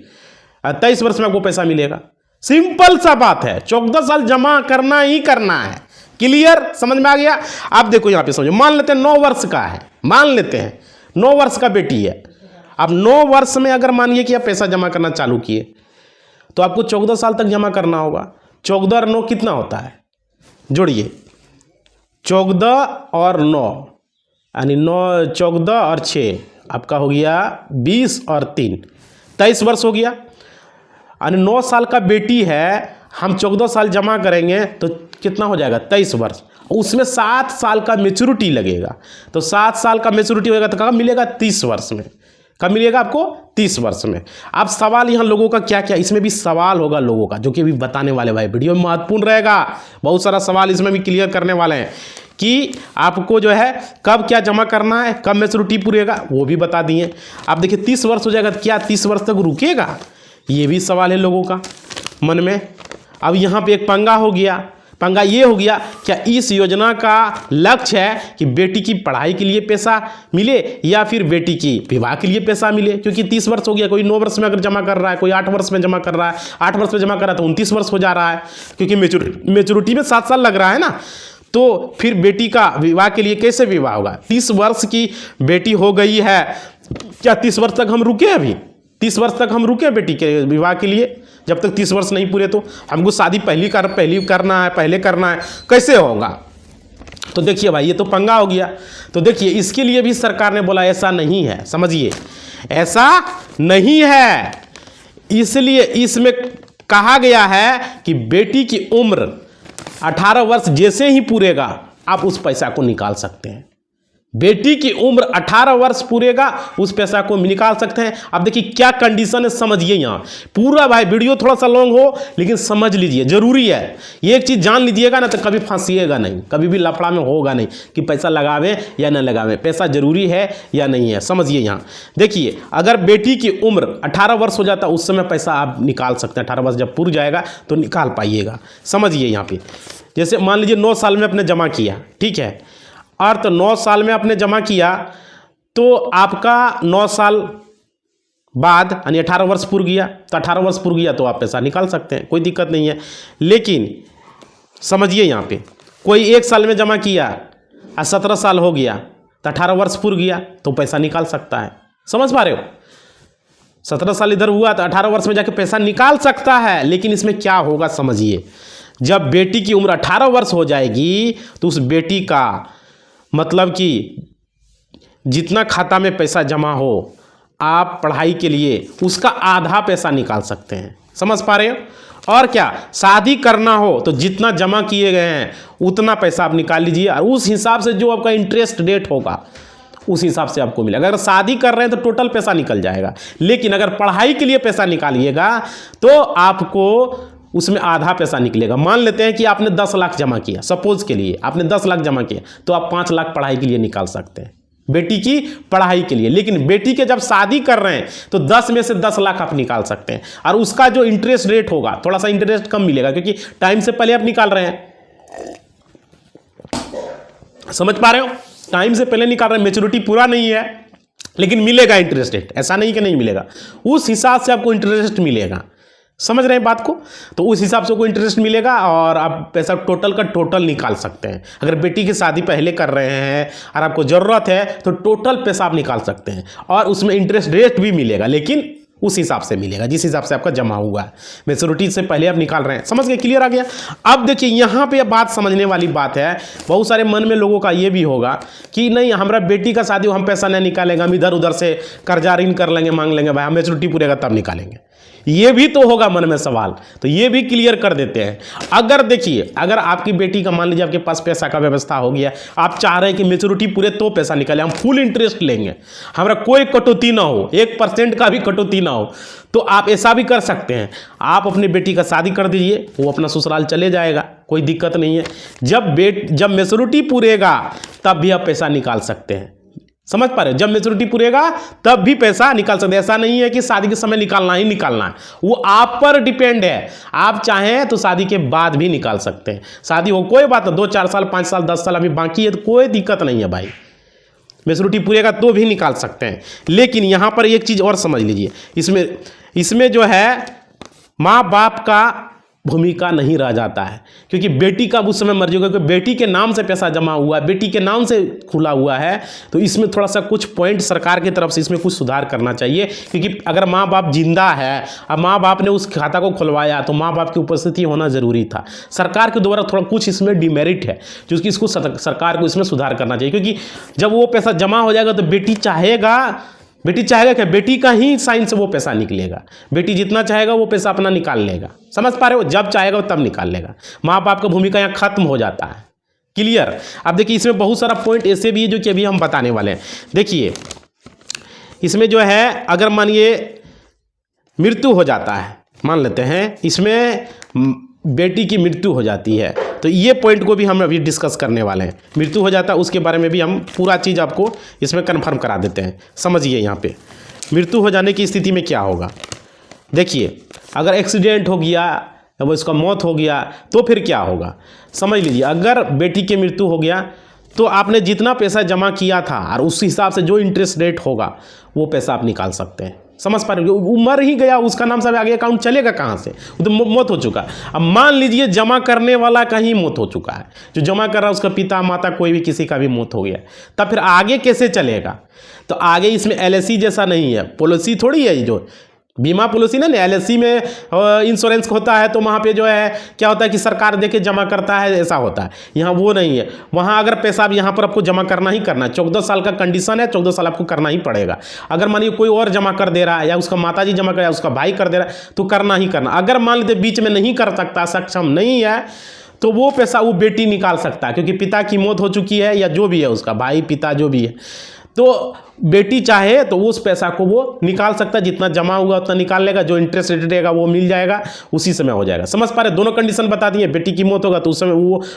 23 वर्ष में आपको पैसा मिलेगा। सिंपल सा बात है, 14 साल जमा करना ही करना है। क्लियर? समझ में आ गया? आप देखो यहाँ पे समझो, मान लेते हैं 9 वर्ष का है, मान लेते हैं 9 वर्ष का बेटी है। अब 9 वर्ष में अगर मानिए कि आप पैसा जमा करना चालू किए तो आपको 14 साल तक जमा करना होगा। 14 और 9 कितना होता है? जोड़िए, 14 और 9 यानी 9 14 और 6 आपका हो गया 20 और 3 23 वर्ष हो गया। यानी 9 साल का बेटी है, हम 14 साल जमा करेंगे तो कितना हो जाएगा? 23 वर्ष। उसमें 7 साल का मैच्योरिटी लगेगा, तो 7 साल का मैच्योरिटी होगा तो कब मिलेगा? 30 वर्ष में। कब मिलेगा आपको? 30 वर्ष में। अब सवाल यहाँ लोगों का क्या क्या, इसमें भी सवाल होगा लोगों का, जो कि अभी बताने वाले भाई वीडियो में महत्वपूर्ण रहेगा। बहुत सारा सवाल इसमें भी क्लियर करने वाले हैं कि आपको जो है कब क्या जमा करना है, कब मैच्योरिटी पूरेगा, वो भी बता दिए। आप देखिए 30 वर्ष हो जाएगा तो क्या 30 वर्ष तक रुकेगा? ये भी सवाल है लोगों का मन में। अब यहाँ पे एक पंगा हो गया। पंगा ये हो गया, क्या इस योजना का लक्ष्य है कि बेटी की पढ़ाई के लिए पैसा मिले या फिर बेटी की विवाह के लिए पैसा मिले? क्योंकि 30 वर्ष हो गया, कोई 9 वर्ष में अगर जमा कर रहा है, कोई 8 वर्ष में जमा कर रहा है, 8 वर्ष में जमा कर रहा है तो 29 वर्ष हो जा रहा है, क्योंकि मैच्योरिटी में 7 साल लग रहा है ना। तो फिर बेटी का विवाह के लिए कैसे विवाह होगा? 30 वर्ष की बेटी हो गई है, क्या 30 वर्ष तक हम रुके? अभी 30 वर्ष तक हम रुके बेटी के विवाह के लिए? जब तक 30 वर्ष नहीं पूरे तो हमको शादी पहले करना है, कैसे होगा? तो देखिए भाई, ये तो पंगा हो गया। तो देखिए, इसके लिए भी सरकार ने बोला ऐसा नहीं है, समझिए, ऐसा नहीं है। इसलिए इसमें कहा गया है कि बेटी की उम्र 18 वर्ष जैसे ही पूरेगा आप उस पैसा को निकाल सकते हैं। बेटी की उम्र 18 वर्ष पूरेगा, उस पैसा को निकाल सकते हैं। अब देखिए क्या कंडीशन है, समझिए। यहाँ पूरा भाई वीडियो थोड़ा सा लॉन्ग हो लेकिन समझ लीजिए, जरूरी है। ये एक चीज़ जान लीजिएगा ना तो कभी फंसिएगा नहीं, कभी भी लफड़ा में होगा नहीं कि पैसा लगावे या न लगावे, पैसा जरूरी है या नहीं है। समझिए यहाँ देखिए, अगर बेटी की उम्र 18 वर्ष हो जाता उस समय पैसा आप निकाल सकते हैं। 18 वर्ष जब पूर जाएगा तो निकाल पाइएगा। समझिए यहाँ पे, जैसे मान लीजिए 9 साल में आपने जमा किया, ठीक है, और तो 9 साल में आपने जमा किया तो आपका 9 साल बाद यानी 18 वर्ष पूर गया, तो 18 वर्ष पूर गया तो आप पैसा निकाल सकते हैं, कोई दिक्कत नहीं है। लेकिन समझिए यहाँ पे, कोई 1 साल में जमा किया और 17 साल हो गया तो 18 वर्ष पूर गया तो पैसा निकाल सकता है। समझ पा रहे हो? 17 साल इधर हुआ तो 18 वर्ष में जाके पैसा निकाल सकता है। लेकिन इसमें क्या होगा समझिए, जब बेटी की उम्र 18 वर्ष हो जाएगी तो उस बेटी का मतलब कि जितना खाता में पैसा जमा हो आप पढ़ाई के लिए उसका आधा पैसा निकाल सकते हैं। समझ पा रहे हो? और क्या, शादी करना हो तो जितना जमा किए गए हैं उतना पैसा आप निकाल लीजिए और उस हिसाब से जो आपका इंटरेस्ट रेट होगा उस हिसाब से आपको मिलेगा। अगर शादी कर रहे हैं तो टोटल पैसा निकल जाएगा, लेकिन अगर पढ़ाई के लिए पैसा निकालिएगा तो आपको उसमें आधा पैसा निकलेगा। मान लेते हैं कि आपने 10 लाख जमा किया, सपोज के लिए आपने 10 लाख जमा किया तो आप 5 लाख पढ़ाई के लिए निकाल सकते हैं, बेटी की पढ़ाई के लिए। लेकिन बेटी के जब शादी कर रहे हैं तो 10 में से 10 लाख आप निकाल सकते हैं और उसका जो इंटरेस्ट रेट होगा थोड़ा सा इंटरेस्ट कम मिलेगा क्योंकि टाइम से पहले आप निकाल रहे हैं। समझ पा रहे हो? टाइम से पहले निकाल रहे हैं, मैच्योरिटी पूरा नहीं है लेकिन मिलेगा इंटरेस्ट रेट, ऐसा नहीं कि नहीं मिलेगा, उस हिसाब से आपको इंटरेस्ट मिलेगा। समझ रहे हैं बात को? तो उस हिसाब से कोई इंटरेस्ट मिलेगा और आप पैसा टोटल का टोटल निकाल सकते हैं। अगर बेटी की शादी पहले कर रहे हैं और आपको ज़रूरत है तो टोटल पैसा आप निकाल सकते हैं और उसमें इंटरेस्ट रेट भी मिलेगा, लेकिन उस हिसाब से मिलेगा जिस हिसाब से आपका जमा हुआ है, मैच्योरिटी से पहले आप निकाल रहे हैं। समझ गए? क्लियर आ गया? अब देखिए यहाँ पे बात समझने वाली बात है। बहुत सारे मन में लोगों का ये भी होगा कि नहीं हमारा बेटी का शादी हम पैसा नहीं निकालेंगे, हम इधर उधर से कर्जा ऋण कर लेंगे, मांग लेंगे, भाई हम मैच्योरिटी पूरेगा तब निकालेंगे। ये भी तो होगा मन में सवाल, तो ये भी क्लियर कर देते हैं। अगर देखिए, अगर आपकी बेटी का मान लीजिए आपके पास पैसा का व्यवस्था हो गया, आप चाह रहे हैं कि मैच्योरिटी पूरे तो पैसा निकाले, हम फुल इंटरेस्ट लेंगे, हमारा कोई कटौती ना हो, 1% का भी कटौती ना हो, तो आप ऐसा भी कर सकते हैं। आप अपनी बेटी का शादी कर दीजिए, वो अपना ससुराल चले जाएगा, कोई दिक्कत नहीं है। जब मैच्योरिटी पूरेगा तब भी आप पैसा निकाल सकते हैं। समझ पा रहे हो? जब मैच्योरिटी पूरेगा तब भी पैसा निकाल सकते हैं। ऐसा नहीं है कि शादी के समय निकालना ही निकालना है, वो आप पर डिपेंड है। आप चाहें तो शादी के बाद भी निकाल सकते हैं। शादी हो कोई बात नहीं, 2 4 साल 5 साल 10 साल अभी बाकी है तो कोई दिक्कत नहीं है भाई, मैच्योरिटी पूरेगा तो भी निकाल सकते हैं। लेकिन यहाँ पर एक चीज़ और समझ लीजिए, इसमें जो है माँ बाप का भूमिका नहीं रह जाता है, क्योंकि बेटी का उस समय मर्जी होगा कि बेटी के नाम से पैसा जमा हुआ है, बेटी के नाम से खुला हुआ है, तो इसमें थोड़ा सा कुछ पॉइंट सरकार की तरफ से इसमें कुछ सुधार करना चाहिए। क्योंकि अगर माँ बाप जिंदा है, अब माँ बाप ने उस खाता को खुलवाया तो माँ बाप की उपस्थिति होना जरूरी था। सरकार के द्वारा थोड़ा कुछ इसमें डिमेरिट है जो कि इसको सरकार को इसमें सुधार करना चाहिए। क्योंकि जब वो पैसा जमा हो जाएगा तो बेटी चाहेगा क्या, बेटी का ही साइन से वो पैसा निकलेगा। बेटी जितना चाहेगा वो पैसा अपना निकाल लेगा। समझ पा रहे हो? जब चाहेगा तब निकाल लेगा। माँ बाप का भूमिका यहाँ खत्म हो जाता है। क्लियर? अब देखिए इसमें बहुत सारा पॉइंट ऐसे भी है जो कि अभी हम बताने वाले हैं। देखिए इसमें जो है, अगर मानिए मृत्यु हो जाता है, मान लेते हैं इसमें बेटी की मृत्यु हो जाती है, तो ये पॉइंट को भी हम अभी डिस्कस करने वाले हैं। मृत्यु हो जाता है उसके बारे में भी हम पूरा चीज़ आपको इसमें कन्फर्म करा देते हैं। समझिए यहाँ पे मृत्यु हो जाने की स्थिति में क्या होगा। देखिए अगर एक्सीडेंट हो गया या वो इसका मौत हो गया तो फिर क्या होगा समझ लीजिए। अगर बेटी की मृत्यु हो गया तो आपने जितना पैसा जमा किया था और उस हिसाब से जो इंटरेस्ट रेट होगा वो पैसा आप निकाल सकते हैं। समझ पा रहे हो, मर ही गया, उसका नाम सब आगे अकाउंट चलेगा कहाँ से, वो तो मौत हो चुका। अब मान लीजिए जमा करने वाला का ही मौत हो चुका है, जो जमा कर रहा है उसका पिता माता कोई भी किसी का भी मौत हो गया, तब फिर आगे कैसे चलेगा? तो आगे इसमें एलआईसी जैसा नहीं है, पॉलिसी थोड़ी है, जो बीमा पॉलिसी ना, एलआईसी में इंश्योरेंस होता है तो वहाँ पे जो है क्या होता है कि सरकार देके जमा करता है, ऐसा होता है। यहाँ वो नहीं है, वहाँ अगर पैसा भी यहाँ पर आपको जमा करना ही करना है, 14 साल का कंडीशन है, 14 साल आपको करना ही पड़ेगा। अगर मानिए कोई और जमा कर दे रहा है या उसका माताजी जमा कर रहा है, उसका भाई कर दे रहा है, तो करना ही करना। अगर मान लीजिए बीच में नहीं कर सकता, सक्षम नहीं है, तो वो पैसा वो बेटी निकाल सकता है, क्योंकि पिता की मौत हो चुकी है या जो भी है उसका भाई पिता जो भी है, तो बेटी चाहे तो उस पैसा को वो निकाल सकता है, जितना जमा हुआ उतना निकाल लेगा, जो इंटरेस्ट रेट रहेगा वो मिल जाएगा, उसी समय हो जाएगा। समझ पा रहे, दोनों कंडीशन बता दिए। बेटी की मौत होगा तो उस समय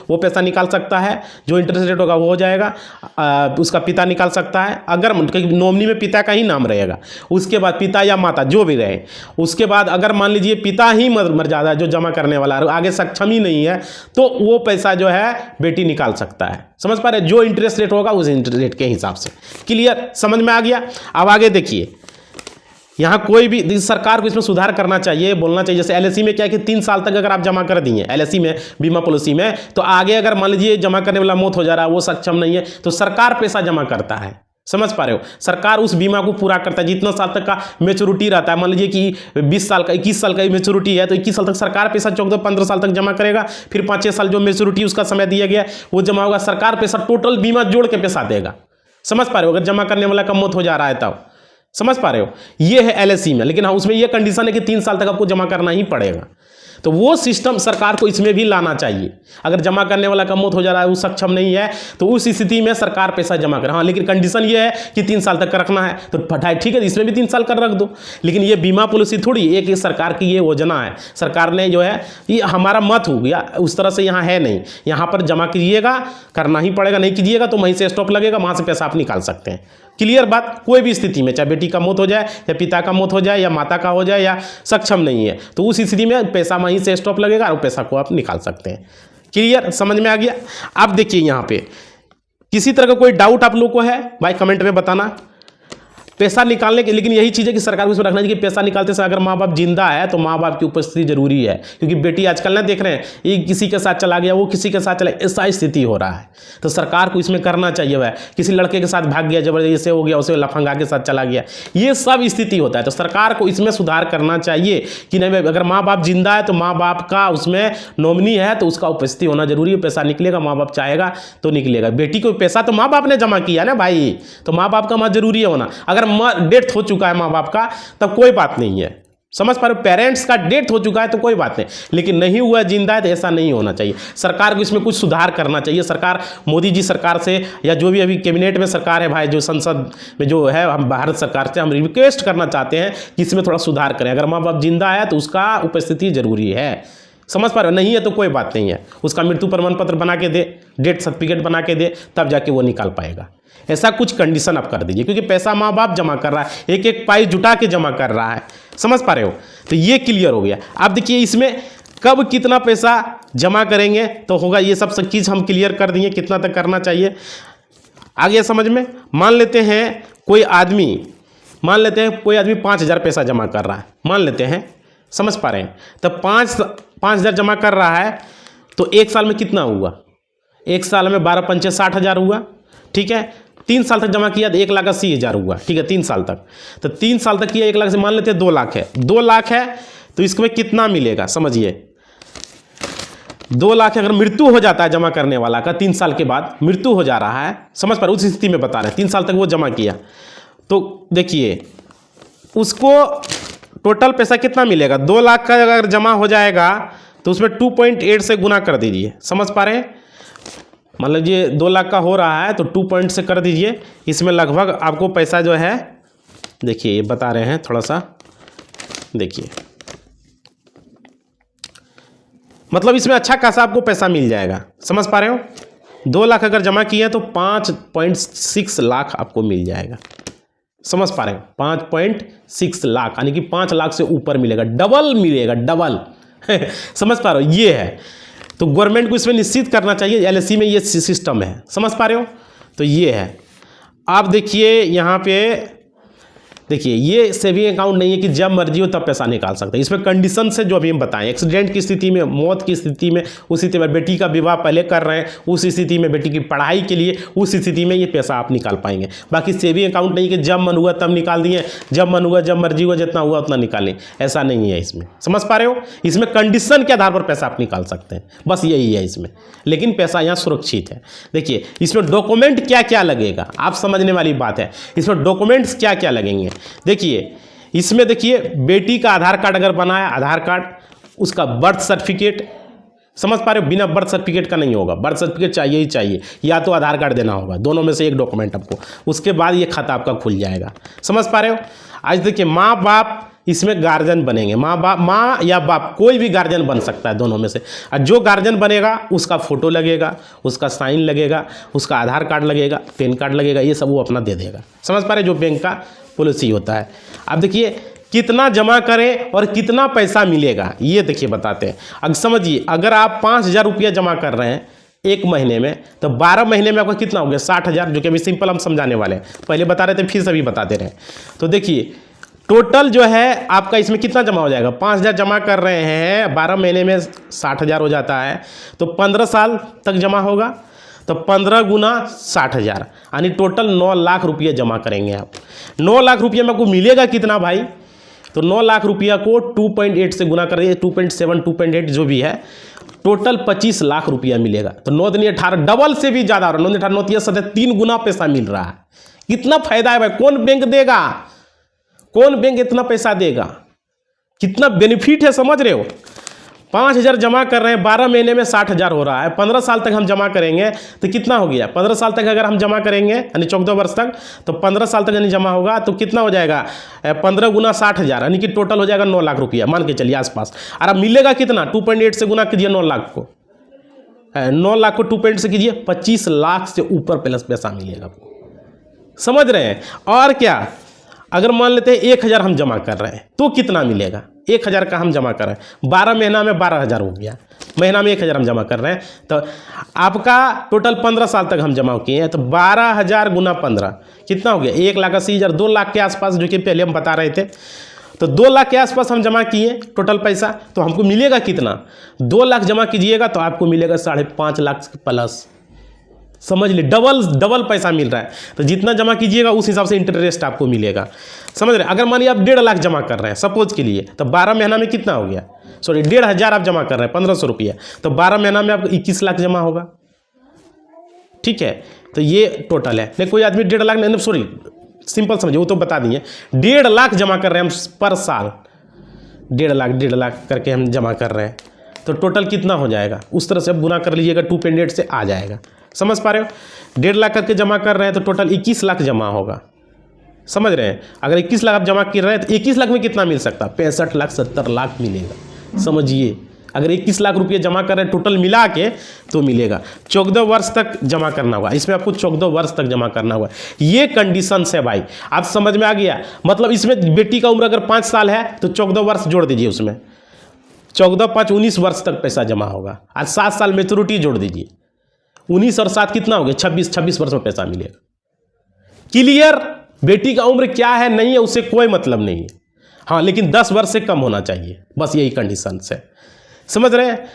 वो पैसा निकाल सकता है, जो इंटरेस्ट रेट होगा वो हो जाएगा, उसका पिता निकाल सकता है। अगर नॉमिनी में पिता का ही नाम रहेगा, उसके बाद पिता या माता जो भी रहे, उसके बाद अगर मान लीजिए पिता ही मर जाता है जो जमा करने वाला, आगे सक्षम ही नहीं है, तो वो पैसा जो है बेटी निकाल सकता है। समझ पा रहे, जो इंटरेस्ट रेट होगा उस इंटरेस्ट रेट के हिसाब से। क्लियर, समझ में आ गया? अब आगे देखिए, यहाँ कोई भी सरकार को इसमें सुधार करना चाहिए, बोलना चाहिए। जैसे एलआईसी में क्या है कि 3 साल तक अगर आप जमा कर दिए एलआईसी में, बीमा पॉलिसी में, तो आगे अगर मान लीजिए जमा करने वाला मौत हो जा रहा है, वो सक्षम नहीं है, तो सरकार पैसा जमा करता है। समझ पा रहे हो, सरकार उस बीमा को पूरा करता है, जितना साल तक का मेच्योरिटी रहता है। मान लीजिए कि 20 साल का 21 साल का मेच्योरिटी है, तो 21 साल तक सरकार पैसा 14-15 साल तक जमा करेगा, फिर 5-6 साल जो मेच्योरिटी उसका समय दिया गया वो जमा होगा, सरकार पैसा टोटल बीमा जोड़ के पैसा देगा। समझ पा रहे हो, अगर जमा करने वाला का मौत हो जा रहा है तब। समझ पा रहे हो, ये है एलआईसी में। लेकिन हाँ, उसमें ये कंडीशन है कि 3 साल तक आपको जमा करना ही पड़ेगा, तो वो सिस्टम सरकार को इसमें भी लाना चाहिए। अगर जमा करने वाला का मौत हो जा रहा है, वो सक्षम नहीं है, तो उस स्थिति में सरकार पैसा जमा करे। हाँ, लेकिन कंडीशन ये है कि 3 साल तक का रखना है, तो ठीक है, इसमें भी 3 साल का रख दो। लेकिन ये बीमा पॉलिसी थोड़ी एक सरकार की ये योजना है, सरकार ने जो है, ये हमारा मत हो गया, उस तरह से यहाँ है नहीं। यहाँ पर जमा कीजिएगा, करना ही पड़ेगा, नहीं कीजिएगा तो वहीं से स्टॉप लगेगा, वहाँ से पैसा आप निकाल सकते हैं। क्लियर बात? कोई भी स्थिति में, चाहे बेटी का मौत हो जाए या पिता का मौत हो जाए या माता का हो जाए या सक्षम नहीं है, तो उस स्थिति में पैसा वहीं से स्टॉप लगेगा और पैसा को आप निकाल सकते हैं। क्लियर, समझ में आ गया? अब देखिए यहाँ पे किसी तरह का कोई डाउट आप लोग को है भाई कमेंट में बताना। पैसा निकालने के, लेकिन यही चीज़ है कि सरकार को इसमें रखना चाहिए कि पैसा निकालते समय अगर माँ बाप जिंदा है तो माँ बाप की उपस्थिति जरूरी है, क्योंकि बेटी आजकल ना देख रहे हैं, ये किसी के साथ चला गया, वो किसी के साथ चला, ऐसा स्थिति हो रहा है। तो सरकार को इसमें करना चाहिए, वह किसी लड़के के साथ भाग गया, जबरदस्ती से हो गया, उसे लफंगा के साथ चला गया, ये सब स्थिति होता है। तो सरकार को इसमें सुधार करना चाहिए कि नहीं, अगर माँ बाप जिंदा है तो माँ बाप का उसमें नॉमिनी है तो उसका उपस्थिति होना जरूरी है, पैसा निकलेगा, माँ बाप चाहेगा तो निकलेगा। बेटी को पैसा तो माँ बाप ने जमा किया ना भाई, तो माँ बाप का वहाँ जरूरी है होना। अगर डेथ हो चुका है माँ बाप का तब कोई बात नहीं है। समझ पा रहे हो, पेरेंट्स का डेथ हो चुका है तो कोई बात नहीं, लेकिन नहीं हुआ जिंदा है तो ऐसा नहीं होना चाहिए। सरकार को इसमें कुछ सुधार करना चाहिए। सरकार, मोदी जी सरकार से या जो भी अभी कैबिनेट में सरकार है भाई, जो संसद में जो है, हम भारत सरकार से हम रिक्वेस्ट करना चाहते हैं कि इसमें थोड़ा सुधार करें। अगर माँ बाप जिंदा है तो उसका उपस्थिति जरूरी है। समझ पा रहे हो, नहीं है तो कोई बात नहीं है, उसका मृत्यु प्रमाण पत्र बना के दे, डेथ सर्टिफिकेट बना के दे, तब जाके वो निकाल पाएगा। ऐसा कुछ कंडीशन आप कर दीजिए, क्योंकि पैसा माँ बाप जमा कर रहा है, एक एक पाई जुटा के जमा कर रहा है। समझ पा रहे हो, तो ये क्लियर हो गया। अब देखिए इसमें कब कितना पैसा जमा करेंगे तो होगा, ये सब चीज़ हम क्लियर कर दिए, कितना तक करना चाहिए। आ गया समझ में? मान लेते हैं कोई आदमी 5,000 पैसा जमा कर रहा है, मान लेते हैं, समझ पा रहे हैं, तो 5,000 जमा कर रहा है, तो एक साल में कितना हुआ? एक साल में 12 पंचे 60,000 हुआ। ठीक है, 3 साल तक जमा किया तो 1,80,000 हुआ। ठीक है, 3 साल तक, तो 3 साल तक किया 1 लाख से, मान लेते हैं 2 लाख है, 2 लाख है तो इसमें कितना मिलेगा समझिए। 2 लाख अगर मृत्यु हो जाता है जमा करने वाला का, 3 साल के बाद मृत्यु हो जा रहा है, समझ पा रहे, उस स्थिति में बता रहे हैं, 3 साल तक वो जमा किया, तो देखिए उसको टोटल पैसा कितना मिलेगा। 2 लाख का अगर जमा हो जाएगा तो उसमें 2.8 से गुना कर दीजिए। समझ पा रहे हैं, मान लीजिए 2 लाख का हो रहा है तो 2 से कर दीजिए, इसमें लगभग आपको पैसा जो है, देखिए ये बता रहे हैं थोड़ा सा, देखिए मतलब इसमें अच्छा खासा आपको पैसा मिल जाएगा। समझ पा रहे हो, 2 लाख अगर जमा किए तो 5.6 लाख आपको मिल जाएगा। समझ पा रहे हो, 5.6 लाख यानी कि 5 लाख से ऊपर मिलेगा, डबल मिलेगा, डबल। समझ पा रहे हो, ये है। तो गवर्नमेंट को इसमें निश्चित करना चाहिए, एलआईसी में ये सिस्टम है। समझ पा रहे हो, तो ये है। आप देखिए यहाँ पे देखिए ये सेविंग अकाउंट नहीं है कि जब मर्जी हो तब पैसा निकाल सकते हैं। इसमें कंडीशन से जो अभी हम बताएं, एक्सीडेंट की स्थिति में, मौत की स्थिति में, उस स्थिति में बेटी का विवाह पहले कर रहे हैं, उस स्थिति में बेटी की पढ़ाई के लिए, उस स्थिति में ये पैसा आप निकाल पाएंगे। बाकी सेविंग अकाउंट नहीं कि जब मन हुआ तब निकाल दिए, जब मन हुआ जब मर्जी हुआ जितना हुआ उतना निकालें, ऐसा नहीं है इसमें। समझ पा रहे हो? इसमें कंडीशन के आधार पर पैसा आप निकाल सकते हैं, बस यही है इसमें। लेकिन पैसा यहाँ सुरक्षित है। देखिए इसमें डॉक्यूमेंट क्या क्या लगेगा, आप समझने वाली बात है। इसमें डॉक्यूमेंट्स क्या क्या लगेंगे, देखिए इसमें देखिए बेटी का आधार कार्ड अगर बना है, आधार कार्ड, उसका बर्थ सर्टिफिकेट, समझ पा रहे हो? बिना बर्थ सर्टिफिकेट का नहीं होगा, बर्थ सर्टिफिकेट चाहिए ही चाहिए, या तो आधार कार्ड देना होगा, दोनों में से एक डॉक्यूमेंट आपको, उसके बाद ये खाता आपका खुल जाएगा। समझ पा रहे हो? आज देखिए माँ बाप इसमें गार्जियन बनेंगे, माँ या बाप कोई भी गार्जियन बन सकता है दोनों में से। और जो गार्जियन बनेगा उसका फोटो लगेगा, उसका साइन लगेगा, उसका आधार कार्ड लगेगा, पैन कार्ड लगेगा, ये सब वो अपना दे देगा। समझ पा रहे जो बैंक का पॉलिसी होता है। अब देखिए कितना जमा करें और कितना पैसा मिलेगा, ये देखिए बताते हैं। अब समझिए अगर आप 5,000 रुपया जमा कर रहे हैं एक महीने में, तो 12 महीने में आपका कितना हो गया? 60,000, जो कि अभी सिंपल हम समझाने वाले हैं। पहले बता रहे थे फिर से अभी बताते रहे। तो देखिए टोटल जो है आपका इसमें कितना जमा हो जाएगा? 5,000 जमा कर रहे हैं, 12 महीने में 60,000 हो जाता है, तो 15 साल तक जमा होगा, तो 15 गुना 60,000 यानी टोटल 9 लाख रुपये जमा करेंगे आप। 9 लाख रुपये में आपको मिलेगा कितना भाई? तो 9 लाख रुपया को 2.8 से गुना कर दिए, 2.7 2.8 जो भी है, टोटल 25 लाख रुपया मिलेगा। तो 9 दूनी 18, डबल से भी ज़्यादा, 9 दूनी 18 9 3 7 3 गुना पैसा मिल रहा है। कितना फायदा है भाई? कौन बैंक देगा? कौन बैंक इतना पैसा देगा? कितना बेनिफिट है, समझ रहे हो? 5,000 जमा कर रहे हैं, 12 महीने में 60,000 हो रहा है। 15 साल तक हम जमा करेंगे तो कितना हो गया? 15 साल तक अगर हम जमा करेंगे यानी 14 वर्ष तक, तो 15 साल तक यानी जमा होगा तो कितना हो जाएगा? 15 गुना 60,000 यानी कि टोटल हो जाएगा 9 लाख रुपया, मान के चलिए आसपास। और अब मिलेगा कितना? 2.8 से गुना कीजिए 9 लाख को, 9 लाख को 2.8 से कीजिए, 25 लाख से ऊपर प्लस पैसा मिलेगा आपको। समझ रहे हैं? और क्या, अगर मान लेते हैं 1,000 हम जमा कर रहे हैं तो कितना मिलेगा? 1,000 का हम जमा कर रहे हैं, 12 महीना में 12,000 हो गया, महीना में 1,000 हम जमा कर रहे हैं, तो आपका टोटल 15 साल तक हम जमा किए हैं, तो 12,000 गुना 15 कितना हो गया? 1,80,000, 2 लाख के आसपास, जो कि पहले हम बता रहे थे। तो 2 लाख के आसपास हम जमा किए टोटल पैसा, तो हमको मिलेगा कितना? 2 लाख जमा कीजिएगा तो आपको मिलेगा 5.5 लाख प्लस। समझ ली? डबल पैसा मिल रहा है। तो जितना जमा कीजिएगा उस हिसाब से इंटरेस्ट आपको मिलेगा। समझ रहे? अगर मान लीजिए आप 1.5 लाख जमा कर रहे हैं सपोज के लिए, तो 12 महीना में कितना हो गया? सॉरी 1,500 आप जमा कर रहे हैं, 1,500 रुपया, तो 12 महीना में आपको 21 लाख जमा होगा। ठीक है, तो ये टोटल है। नहीं कोई आदमी 1.5 लाख नहीं, सॉरी सिंपल समझिए, वो तो बता दिए, 1.5 लाख जमा कर रहे हैं हम पर साल, 1.5 लाख करके हम जमा कर रहे हैं, तो टोटल कितना हो जाएगा? उस तरह से आप गुना कर लीजिएगा, 2.8 से आ जाएगा। समझ पा रहे हो? 1.5 लाख करके जमा कर रहे हैं तो टोटल 21 लाख जमा होगा। समझ रहे हैं? अगर 21 लाख आप जमा कर रहे हैं तो 21 लाख में कितना मिल सकता है? 65 लाख 70 लाख मिलेगा। समझिए, अगर 21 लाख रुपये जमा कर रहे हैं टोटल मिला के तो मिलेगा। 14 वर्ष तक जमा करना होगा, इसमें आपको 14 वर्ष तक जमा करना होगा। ये कंडीशंस है भाई, आप समझ में आ गया? मतलब इसमें बेटी का उम्र अगर 5 साल है तो 14 वर्ष जोड़ दीजिए, उसमें 14 5 19 वर्ष तक पैसा जमा होगा। आज 7 साल मैच्योरिटी जोड़ दीजिए, 19 और 7 कितना हो गया? 26 वर्ष में पैसा मिलेगा। क्लियर? बेटी का उम्र क्या है नहीं है उससे कोई मतलब नहीं है, हाँ, लेकिन 10 वर्ष से कम होना चाहिए, बस यही कंडीशन है। समझ रहे हैं?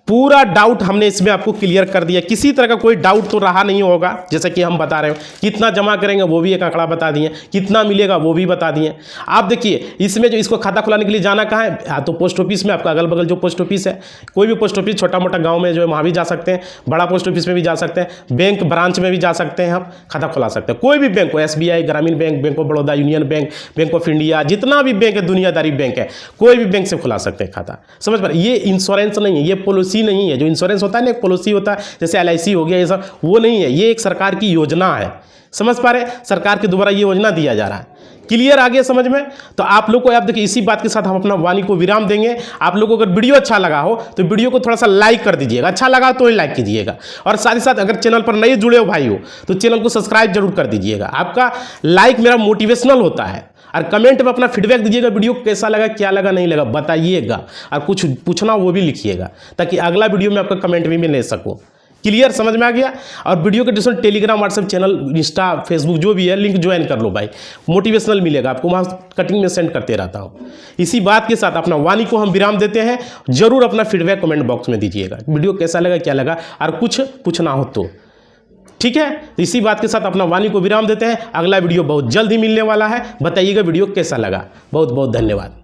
पूरा डाउट हमने इसमें आपको क्लियर कर दिया, किसी तरह का कोई डाउट तो रहा नहीं होगा। जैसे कि हम बता रहे हो कितना जमा करेंगे वो भी एक आंकड़ा बता दिए, कितना मिलेगा वो भी बता दिए। आप देखिए इसमें जो इसको खाता खुलाने के लिए जाना कहाँ है? हाँ, तो पोस्ट ऑफिस में, आपका अगल बगल जो पोस्ट ऑफिस है, कोई भी पोस्ट ऑफिस छोटा मोटा गाँव में जो है वहाँ भी जा सकते हैं, बड़ा पोस्ट ऑफिस में भी जा सकते हैं, बैंक ब्रांच में भी जा सकते हैं, आप खाता खुला सकते हैं। कोई भी बैंक हो, SBI, ग्रामीण bank, bank of Baroda, union bank, bank of India, जितना भी बैंक है, दुनियादारी बैंक है, कोई भी बैंक से खुला सकते हैं खाता। समझ पा रहे? ये इंश्योरेंस नहीं है, ये पॉलिसी नहीं है। जो इंश्योरेंस होता है ना, एक पॉलिसी होता है, जैसे LIC हो गया, ये सब वो नहीं है, ये एक सरकार की योजना है। समझ पा रहे? सरकार के द्वारा ये योजना दिया जा रहा है। क्लियर आ गया समझ में? तो आप लोग को, आप देखिए इसी बात के साथ हम अपना वाणी को विराम देंगे। आप लोगों को अगर वीडियो अच्छा लगा हो तो वीडियो को थोड़ा सा लाइक कर दीजिएगा, अच्छा लगा तो ही लाइक कीजिएगा, और साथ ही साथ अगर चैनल पर नए जुड़े हो भाई हो तो चैनल को सब्सक्राइब जरूर कर दीजिएगा। आपका लाइक मेरा मोटिवेशनल होता है। और कमेंट में अपना फीडबैक दीजिएगा, वीडियो कैसा लगा, क्या लगा, नहीं लगा बताइएगा, और कुछ पूछना वो भी लिखिएगा, ताकि अगला वीडियो में आपका कमेंट भी मैं ले सकूँ। क्लियर, समझ में आ गया। और वीडियो के description Telegram, WhatsApp channel, Insta, Facebook जो भी है, लिंक ज्वाइन कर लो भाई, मोटिवेशनल मिलेगा आपको, वहाँ कटिंग में सेंड करते रहता हूँ। इसी बात के साथ अपना वाणी को हम विराम देते हैं। जरूर अपना फीडबैक कमेंट बॉक्स में दीजिएगा, वीडियो कैसा लगा, क्या लगा, और कुछ पूछना हो तो ठीक है। इसी बात के साथ अपना वाणी को विराम देते हैं। अगला वीडियो बहुत जल्द ही मिलने वाला है। बताइएगा वीडियो कैसा लगा। बहुत बहुत धन्यवाद।